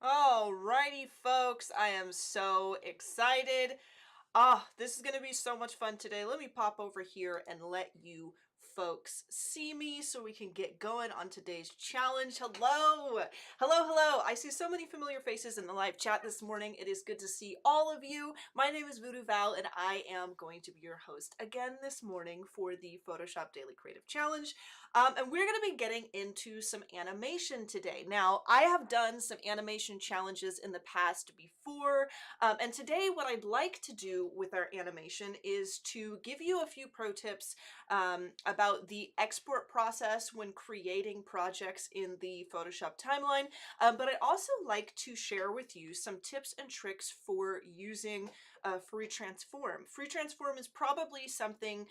Alrighty, folks, I am so excited. This is going to be so much fun today. Let me pop over here and let you folks see me so we can get going on today's challenge. Hello, hello. I see so many familiar faces in the live chat this morning. It is good to see all of you. My name is VooDoo Val, and I am going to be your host again this morning for the Photoshop Daily Creative Challenge. And we're going to be getting into some animation today. Now, I have done some animation challenges in the past before, and today what I'd like to do with our animation is to give you a few pro tips about the export process when creating projects in the Photoshop timeline, but I'd also like to share with you some tips and tricks for using free transform. Free transform is probably something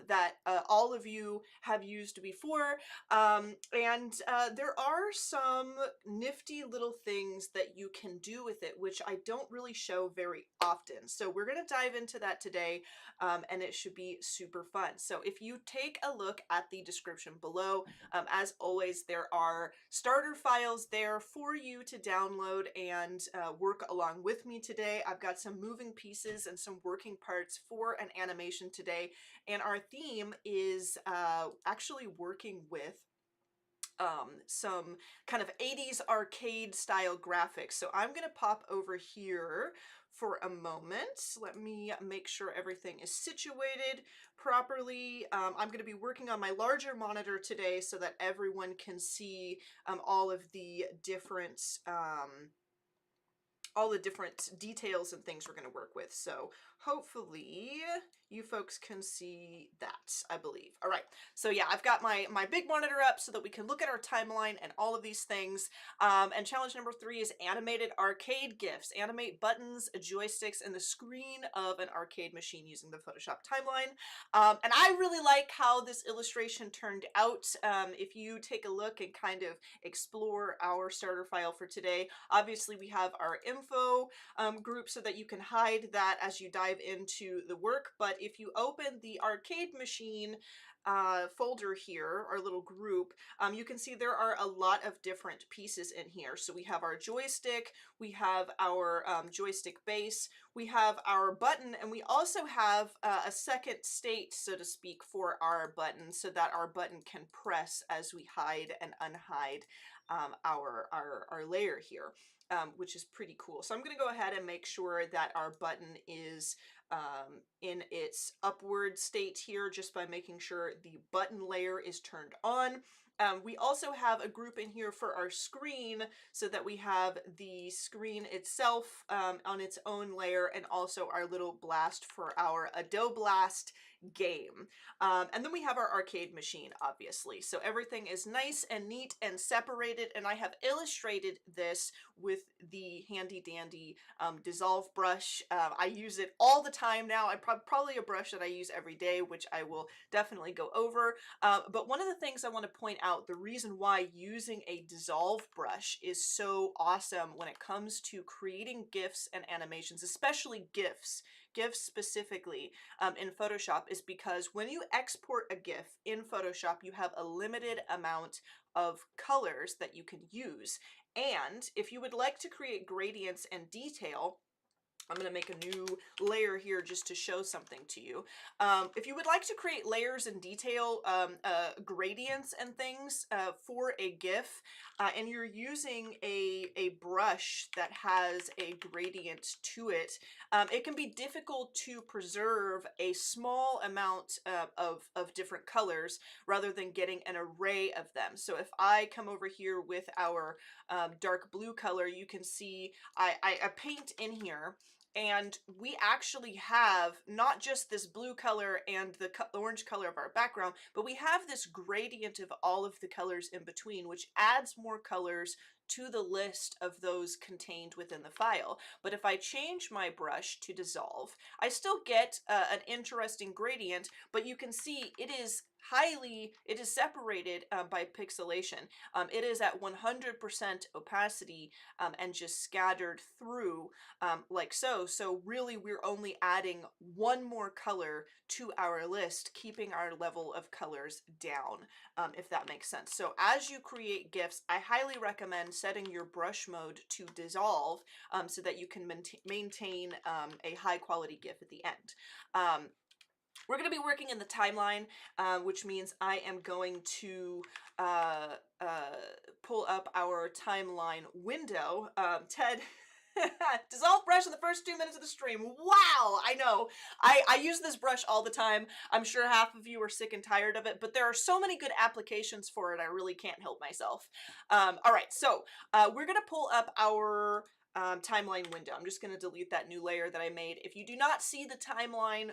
that all of you have used before, and there are some nifty little things that you can do with it, which I don't really show very often. So we're going to dive into that today, and it should be super fun. So if you take a look at the description below, as always, there are starter files there for you to download and work along with me today. I've got some moving pieces and some working parts for an animation today, and our theme is actually working with some kind of 80s arcade style graphics. So I'm going to pop over here for a moment. Let me make sure everything is situated properly. I'm going to be working on my larger monitor today so that everyone can see all of the different details and things we're going to work with. So hopefully you folks can see that, I believe. All right. So yeah, I've got my big monitor up so that we can look at our timeline and all of these things. And challenge number 3 is animated arcade GIFs. Animate buttons, joysticks, and the screen of an arcade machine using the Photoshop timeline. And I really like how this illustration turned out. If you take a look and kind of explore our starter file for today, obviously we have our info group so that you can hide that as you dive into the work. But if you open the arcade machine folder here, our little group, you can see there are a lot of different pieces in here. So we have our joystick, we have our joystick base, we have our button, and we also have a second state, so to speak, for our button so that our button can press as we hide and unhide our layer here, which is pretty cool. So I'm going to go ahead and make sure that our button is in its upward state here just by making sure the button layer is turned on. We also have a group in here for our screen so that we have the screen itself on its own layer, and also our little blast for our Adobe Blast game. And then we have our arcade machine, obviously. So everything is nice and neat and separated, and I have illustrated this with the handy dandy dissolve brush. I use it all the time now. I probably a brush that I use every day, which I will definitely go over. But one of the things I want to point out, the reason why using a dissolve brush is so awesome when it comes to creating GIFs and animations, especially GIFs specifically in Photoshop, is because when you export a GIF in Photoshop, you have a limited amount of colors that you can use. And if you would like to create gradients and detail, I'm going to make a new layer here just to show something to you. If you would like to create layers and detail, gradients and things for a GIF, and you're using a brush that has a gradient to it, it can be difficult to preserve a small amount of different colors rather than getting an array of them. So if I come over here with our dark blue color, you can see I paint in here. And we actually have not just this blue color and the orange color of our background, but we have this gradient of all of the colors in between, which adds more colors to the list of those contained within the file. But if I change my brush to dissolve, I still get an interesting gradient, but you can see it is it is separated by pixelation. It is at 100% opacity and just scattered through like so. So really we're only adding one more color to our list, keeping our level of colors down, if that makes sense. So as you create GIFs, I highly recommend setting your brush mode to dissolve so that you can maintain a high quality GIF at the end. We're going to be working in the timeline, which means I am going to uh, uh, pull up our timeline window. Ted, dissolve brush in the first 2 minutes of the stream. Wow, I know. I use this brush all the time. I'm sure half of you are sick and tired of it, but there are so many good applications for it, I really can't help myself. All right, so we're going to pull up our timeline window. I'm just going to delete that new layer that I made. If you do not see the timeline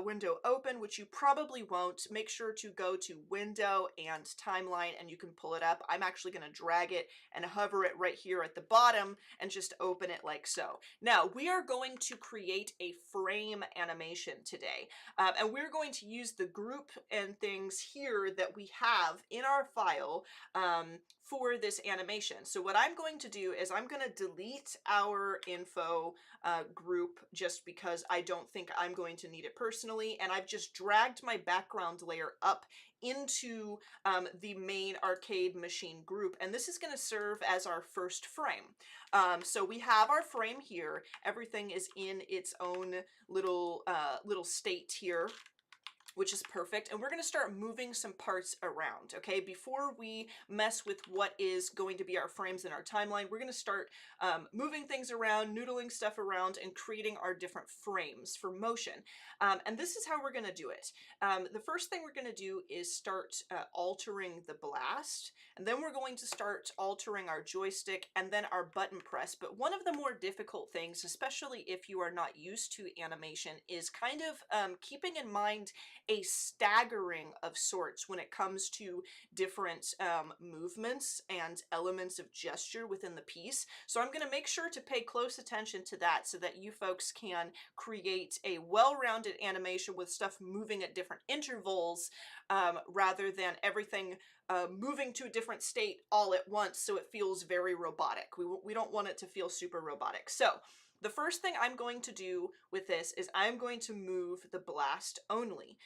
window open, which you probably won't, make sure to go to Window and Timeline and you can pull it up. I'm actually going to drag it and hover it right here at the bottom and just open it like so. Now, we are going to create a frame animation today, and we're going to use the group and things here that we have in our file for this animation. So what I'm going to do is I'm going to delete our info group just because I don't think I'm going to need it personally, and I've just dragged my background layer up into the main arcade machine group, and this is going to serve as our first frame. So we have our frame here. Everything is in its own little state here, which is perfect. And we're going to start moving some parts around, okay? Before we mess with what is going to be our frames in our timeline, we're going to start moving things around, noodling stuff around, and creating our different frames for motion. And this is how we're going to do it. The first thing we're going to do is start altering the blast, and then we're going to start altering our joystick and then our button press. But one of the more difficult things, especially if you are not used to animation, is kind of keeping in mind a staggering of sorts when it comes to different movements and elements of gesture within the piece. So I'm going to make sure to pay close attention to that so that you folks can create a well-rounded animation with stuff moving at different intervals rather than everything moving to a different state all at once so it feels very robotic. We don't want it to feel super robotic. So the first thing I'm going to do with this is I'm going to move the blast only.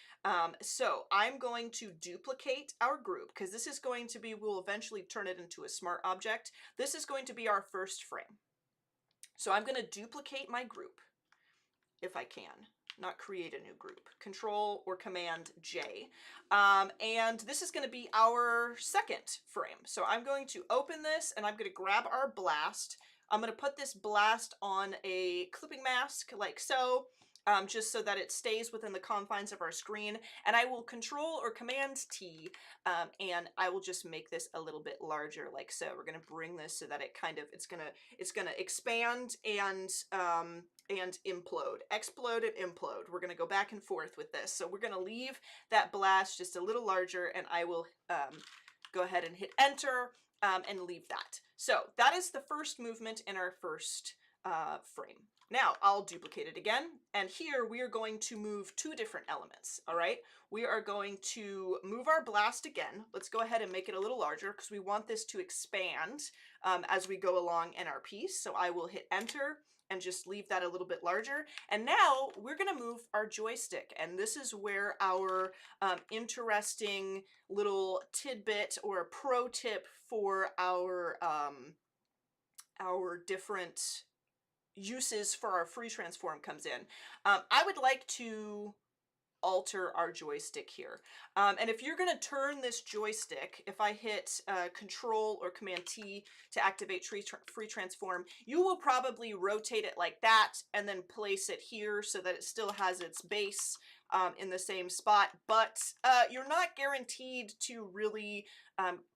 So I'm going to duplicate our group because this is going to be, we'll eventually turn it into a smart object. This is going to be our first frame. So I'm going to duplicate my group if I can, not create a new group. Control or Command J. And this is going to be our second frame. So I'm going to open this and I'm going to grab our blast. I'm going to put this blast on a clipping mask like so, just so that it stays within the confines of our screen. And I will Control or Command T, and I will just make this a little bit larger like so. We're going to bring this so that it kind of, it's going to expand and implode. Explode and implode. We're going to go back and forth with this. So we're going to leave that blast just a little larger, and I will go ahead and hit Enter and leave that. So that is the first movement in our first frame. Now I'll duplicate it again, and here we are going to move two different elements, all right? We are going to move our blast again. Let's go ahead and make it a little larger because we want this to expand as we go along in our piece. So I will hit Enter and just leave that a little bit larger. And now we're gonna move our joystick, and this is where our interesting little tidbit or pro tip for our different uses for our free transform comes in. I would like to alter our joystick here. And if you're going to turn this joystick, if I hit Control or Command T to activate free transform, you will probably rotate it like that and then place it here so that it still has its base in the same spot, but you're not guaranteed to really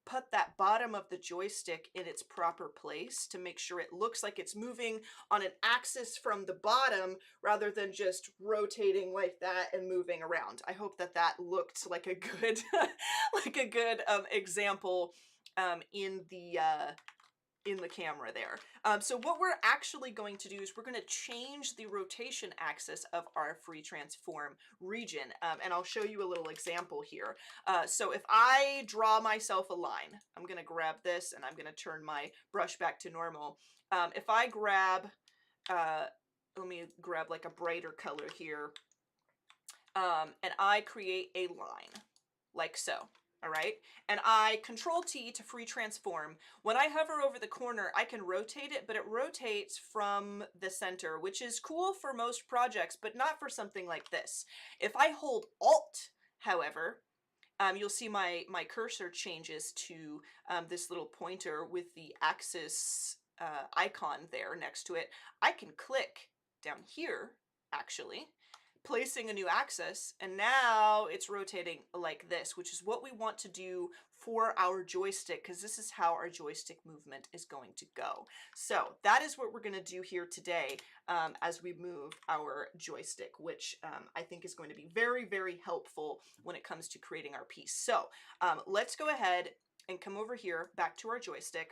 put that bottom of the joystick in its proper place to make sure it looks like it's moving on an axis from the bottom rather than just rotating like that and moving around. I hope that that looked like a good like a good example in the in the camera there. So what we're actually going to do is we're going to change the rotation axis of our free transform region. And I'll show you a little example here. So if I draw myself a line, I'm going to grab this and I'm going to turn my brush back to normal. If I grab, let me grab like a brighter color here, and I create a line like so. All right, and I Control T to free transform. When I hover over the corner, I can rotate it, but it rotates from the center, which is cool for most projects, but not for something like this. If I hold Alt, however, you'll see my cursor changes to this little pointer with the axis icon there next to it. I can click down here, actually, placing a new axis, and now it's rotating like this, which is what we want to do for our joystick, because this is how our joystick movement is going to go. So that is what we're going to do here today as we move our joystick, which I think is going to be very, very helpful when it comes to creating our piece. So let's go ahead and come over here back to our joystick.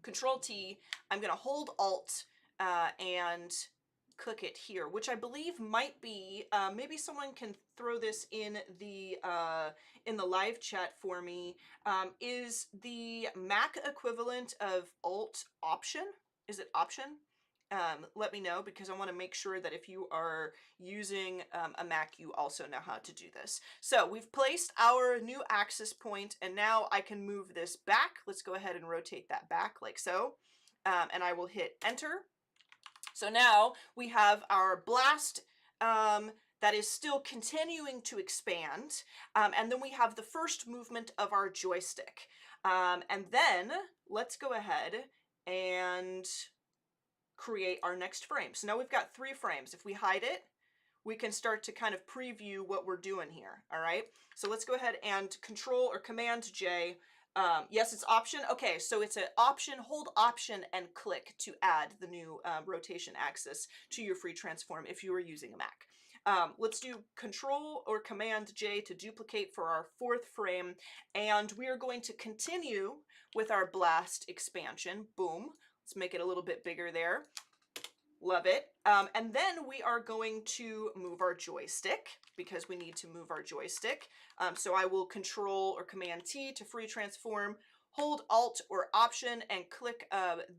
Control T, I'm going to hold Alt and click it here, which I believe might be, maybe someone can throw this in the live chat for me, is the Mac equivalent of Alt Option? Is it Option? Let me know, because I want to make sure that if you are using a Mac, you also know how to do this. So we've placed our new axis point, and now I can move this back. Let's go ahead and rotate that back like so, and I will hit Enter. So now we have our blast that is still continuing to expand, and then we have the first movement of our joystick. And then let's go ahead and create our next frame. So now we've got 3 frames. If we hide it, we can start to kind of preview what we're doing here, all right? So let's go ahead and Control or Command J. Yes, it's Option. Okay, so it's an Option, hold Option and click to add the new rotation axis to your free transform if you are using a Mac. Let's do Control or Command J to duplicate for our 4th frame, and we are going to continue with our blast expansion. Boom. Let's make it a little bit bigger there. Love it. And then we are going to move our joystick, because we need to move our joystick. So I will Control or Command T to free transform, hold Alt or Option and click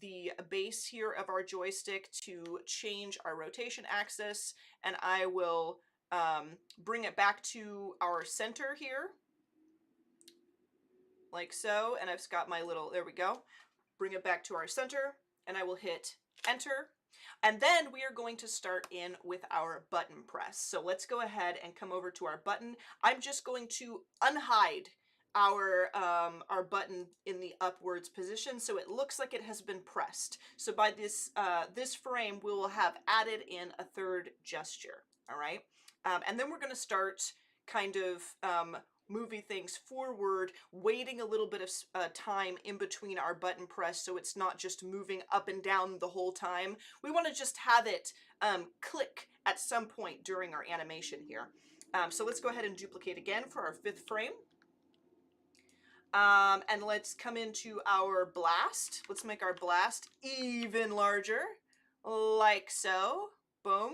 the base here of our joystick to change our rotation axis, and I will bring it back to our center here, like so, and I've got my little, there we go. Bring it back to our center, and I will hit Enter. And then we are going to start in with our button press. So let's go ahead and come over to our button. I'm just going to unhide our button in the upwards position so it looks like it has been pressed. So by this this frame, we will have added in a 3rd gesture. All right, and then we're going to start kind of moving things forward, waiting a little bit of time in between our button press so it's not just moving up and down the whole time. We want to just have it click at some point during our animation here. So let's go ahead and duplicate again for our 5th frame. And let's come into our blast. Let's make our blast even larger, like so. Boom.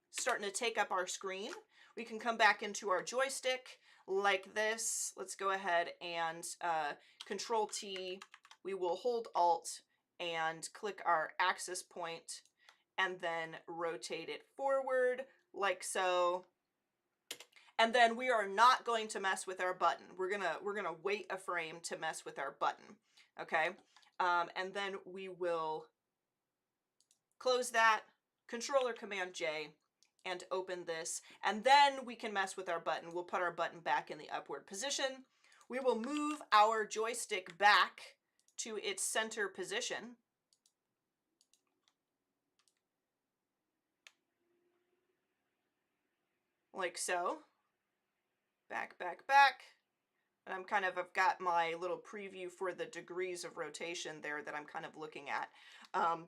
Starting to take up our screen. We can come back into our joystick like this. Let's go ahead and Control T. We will hold Alt and click our axis point and then rotate it forward like so. And then we are not going to mess with our button. We're gonna wait a frame to mess with our button. Okay, and then we will close that, Control or Command J, and open this, and then we can mess with our button. We'll put our button back in the upward position. We will move our joystick back to its center position. Like so. Back, back, back. And I've got my little preview for the degrees of rotation there that I'm kind of looking at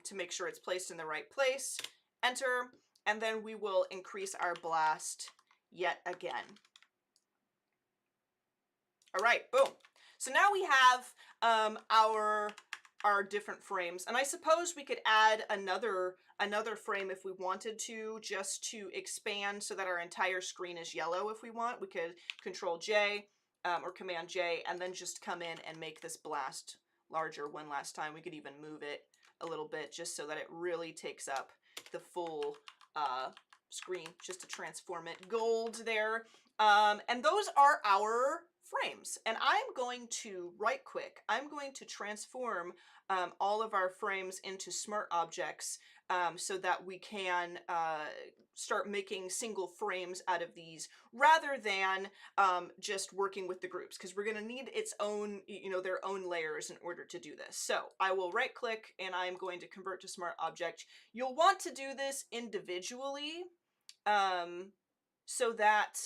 to make sure it's placed in the right place. Enter. And then we will increase our blast yet again. All right, boom. So now we have our our different frames. And I suppose we could add another frame if we wanted to, just to expand so that our entire screen is yellow if we want. We could Control J or Command J and then just come in and make this blast larger one last time. We could even move it a little bit just so that it really takes up the full screen, just to transform it gold there. And those are our frames. And I'm going to right click, I'm going to transform all of our frames into smart objects so that we can start making single frames out of these rather than just working with the groups, because we're going to need its own, you know, their own layers in order to do this. So I will right click and I'm going to convert to smart object. You'll want to do this individually so that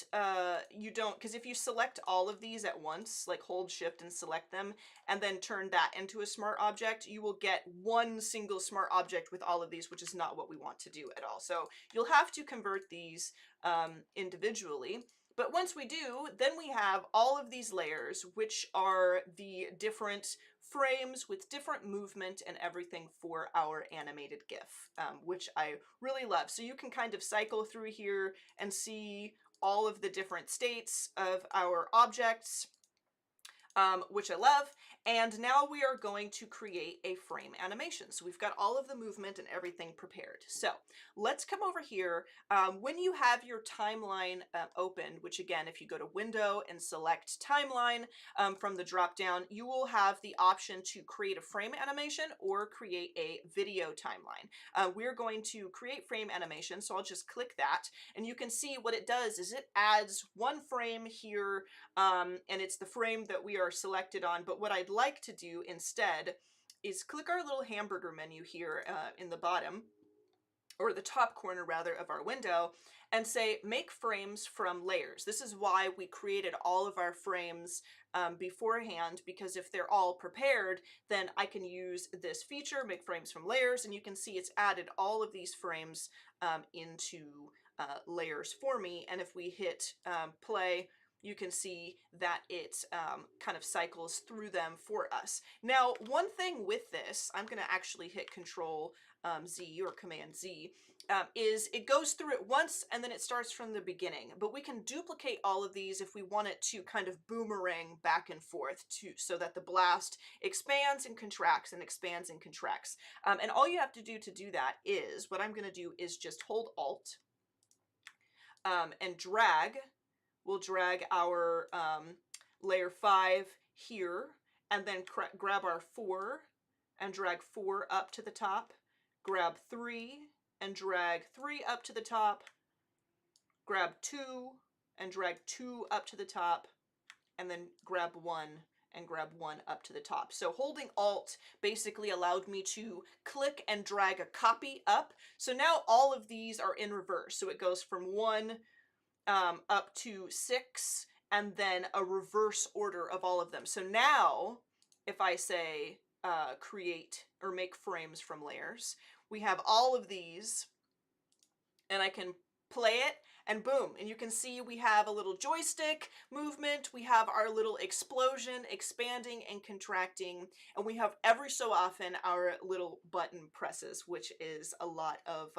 you don't, because if you select all of these at once, like hold shift and select them and then turn that into a smart object, you will get one single smart object with all of these, which is not what we want to do at all. So you'll have to convert these individually. But once we do, then we have all of these layers, which are the different frames with different movement and everything for our animated GIF, which I really love. So you can kind of cycle through here and see all of the different states of our objects, which I love. And now we are going to create a frame animation. So we've got all of the movement and everything prepared. So let's come over here. When you have your timeline opened, which again, if you go to Window and select Timeline from the drop down, you will have the option to create a frame animation or create a video timeline. We're going to create frame animation, so I'll just click that. And you can see what it does is it adds one frame here, and it's the frame that we are selected on. But what I'd like to do instead is click our little hamburger menu here in the bottom, or the top corner rather, of our window, and say make frames from layers. This is why we created all of our frames beforehand, because if they're all prepared, then I can use this feature, make frames from layers, and you can see it's added all of these frames into layers for me. And if we hit play, you can see that it kind of cycles through them for us. Now, one thing with this, I'm going to actually hit Control Z or Command Z, is it goes through it once and then it starts from the beginning. But we can duplicate all of these if we want it to kind of boomerang back and forth so that the blast expands and contracts and expands and contracts. And all you have to do that is, what I'm going to do is just hold Alt and drag. We'll drag our layer 5 here, and then grab our 4 and drag 4 up to the top, grab 3 and drag 3 up to the top, grab 2 and drag 2 up to the top, and then grab 1 and grab 1 up to the top. So holding Alt basically allowed me to click and drag a copy up. So now all of these are in reverse. So it goes from 1 up to 6, and then a reverse order of all of them. So now, if I say create or make frames from layers, we have all of these, and I can play it, and boom, and you can see we have a little joystick movement, we have our little explosion expanding and contracting, and we have every so often our little button presses, which is a lot of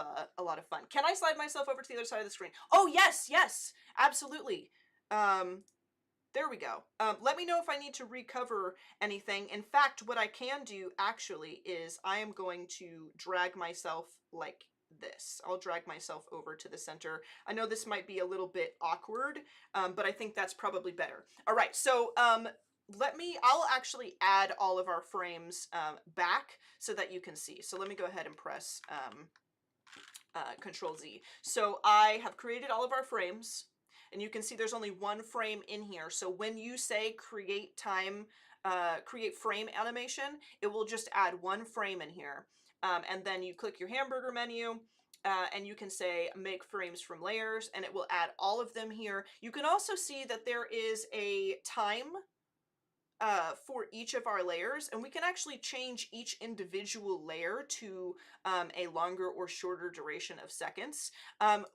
fun. Can I slide myself over to the other side of the screen? Oh yes, yes, absolutely. There we go. Let me know if I need to recover anything. In fact, what I can do actually is I am going to drag myself like this. I'll drag myself over to the center. I know this might be a little bit awkward, but I think that's probably better. All right, so I'll actually add all of our frames back so that you can see. So let me go ahead and press Control Z. So I have created all of our frames, and you can see there's only one frame in here. So when you say create frame animation, it will just add one frame in here. And then you click your hamburger menu, and you can say make frames from layers, and it will add all of them here. You can also see that there is a time for each of our layers, and we can actually change each individual layer to a longer or shorter duration of seconds.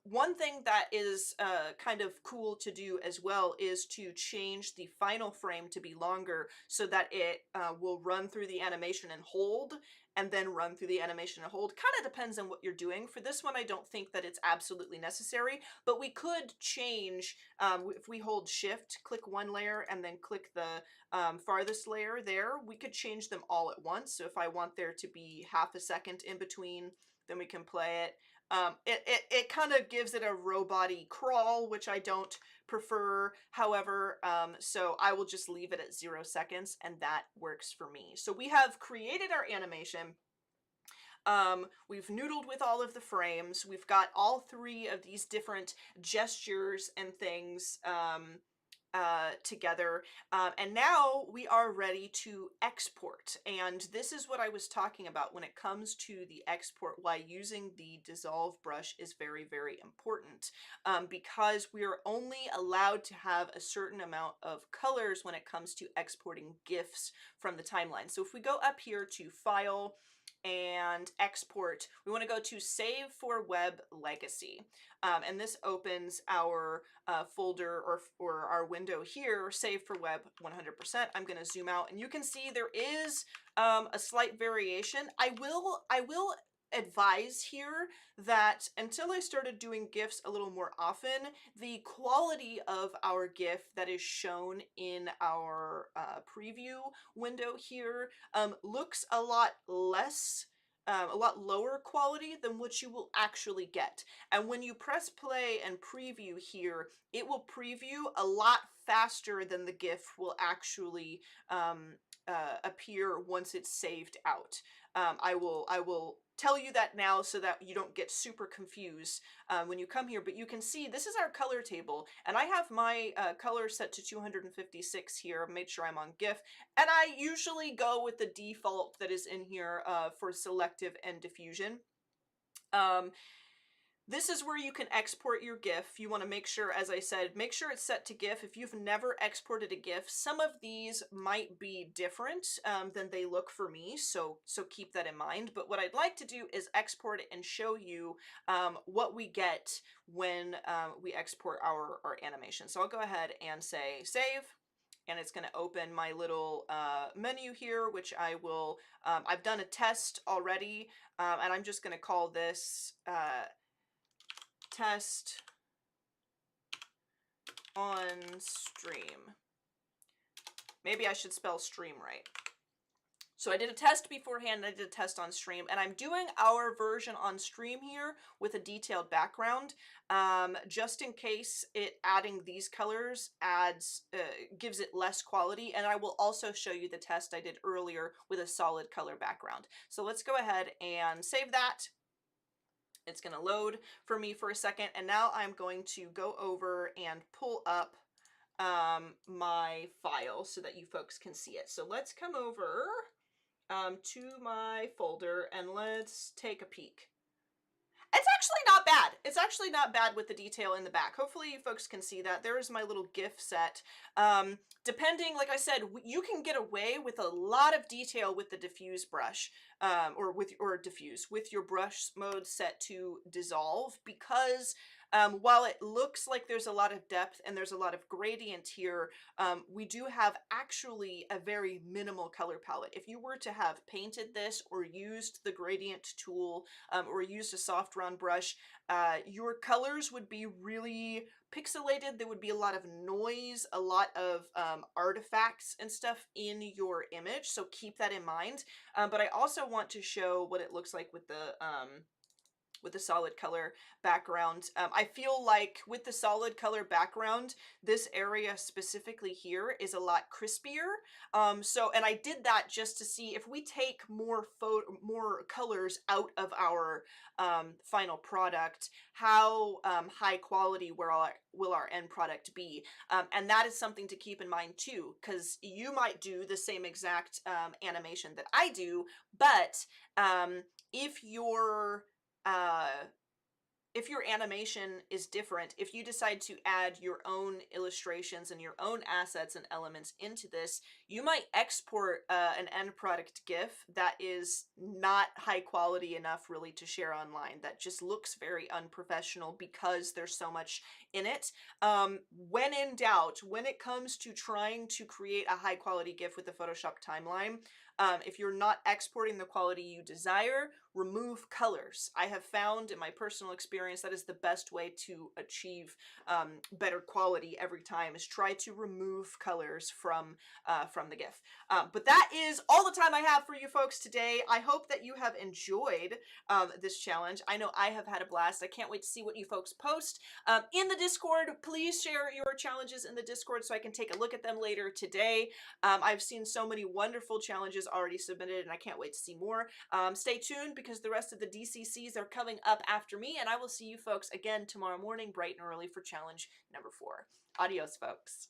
One thing that is kind of cool to do as well is to change the final frame to be longer so that it will run through the animation and hold, and then run through the animation and hold. Kind of depends on what you're doing. For this one, I don't think that it's absolutely necessary, but we could change, if we hold shift, click one layer, and then click the farthest layer there, we could change them all at once. So if I want there to be half a second in between, then we can play it. It kind of gives it a robot-y crawl, which I don't prefer. However, so I will just leave it at 0 seconds, and that works for me. So we have created our animation. We've noodled with all of the frames. We've got all 3 of these different gestures and things together, and now we are ready to export. And this is what I was talking about when it comes to the export, why using the dissolve brush is very, very important, because we are only allowed to have a certain amount of colors when it comes to exporting GIFs from the timeline. So if we go up here to File and Export, we want to go to Save for Web Legacy. And this opens our folder or our window here, Save for Web 100%. I'm going to zoom out, and you can see there is a slight variation. I will advise here that until I started doing GIFs a little more often, the quality of our GIF that is shown in our preview window here looks a lot less, a lot lower quality than what you will actually get. And when you press play and preview here, it will preview a lot faster than the GIF will actually appear once it's saved out. I will tell you that now so that you don't get super confused when you come here. But you can see this is our color table, and I have my color set to 256 here. I've made sure I'm on GIF, and I usually go with the default that is in here for selective and diffusion. This is where you can export your GIF. You want to make sure, as I said, make sure it's set to GIF. If you've never exported a GIF, some of these might be different than they look for me, so keep that in mind. But what I'd like to do is export it and show you what we get when we export our animation. So I'll go ahead and say Save, and it's going to open my little menu here, which I will, I've done a test already, and I'm just going to call this test on stream. Maybe I should spell stream right. So I did a test beforehand, and I did a test on stream, and I'm doing our version on stream here with a detailed background, just in case it adding these colors adds gives it less quality. And I will also show you the test I did earlier with a solid color background. So let's go ahead and save that. It's going to load for me for a second, and now I'm going to go over and pull up my file so that you folks can see it. So let's come over to my folder and let's take a peek. It's actually not bad. It's actually not bad with the detail in the back. Hopefully you folks can see that. There's my little GIF set. Depending, like I said, you can get away with a lot of detail with the diffuse brush, or diffuse with your brush mode set to dissolve, because while it looks like there's a lot of depth and there's a lot of gradient here, we do have actually a very minimal color palette. If you were to have painted this or used the gradient tool or used a soft round brush, your colors would be really pixelated. There would be a lot of noise, a lot of artifacts and stuff in your image, so keep that in mind. But I also want to show what it looks like with the solid color background. I feel like with the solid color background, this area specifically here is a lot crispier. And I did that just to see if we take more colors out of our final product, how high quality will our end product be? And that is something to keep in mind too, because you might do the same exact animation that I do, but if your if your animation is different, if you decide to add your own illustrations and your own assets and elements into this, you might export an end product GIF that is not high quality enough really to share online, that just looks very unprofessional because there's so much in it. When in doubt, when it comes to trying to create a high quality GIF with the Photoshop timeline, if you're not exporting the quality you desire, remove colors. I have found in my personal experience that is the best way to achieve better quality every time, is try to remove colors from the GIF. But that is all the time I have for you folks today. I hope that you have enjoyed this challenge. I know I have had a blast. I can't wait to see what you folks post in the Discord. Please share your challenges in the Discord so I can take a look at them later today. I've seen so many wonderful challenges already submitted, and I can't wait to see more. Stay tuned because the rest of the DCCs are coming up after me, and I will see you folks again tomorrow morning bright and early for challenge number 4. Adios, folks.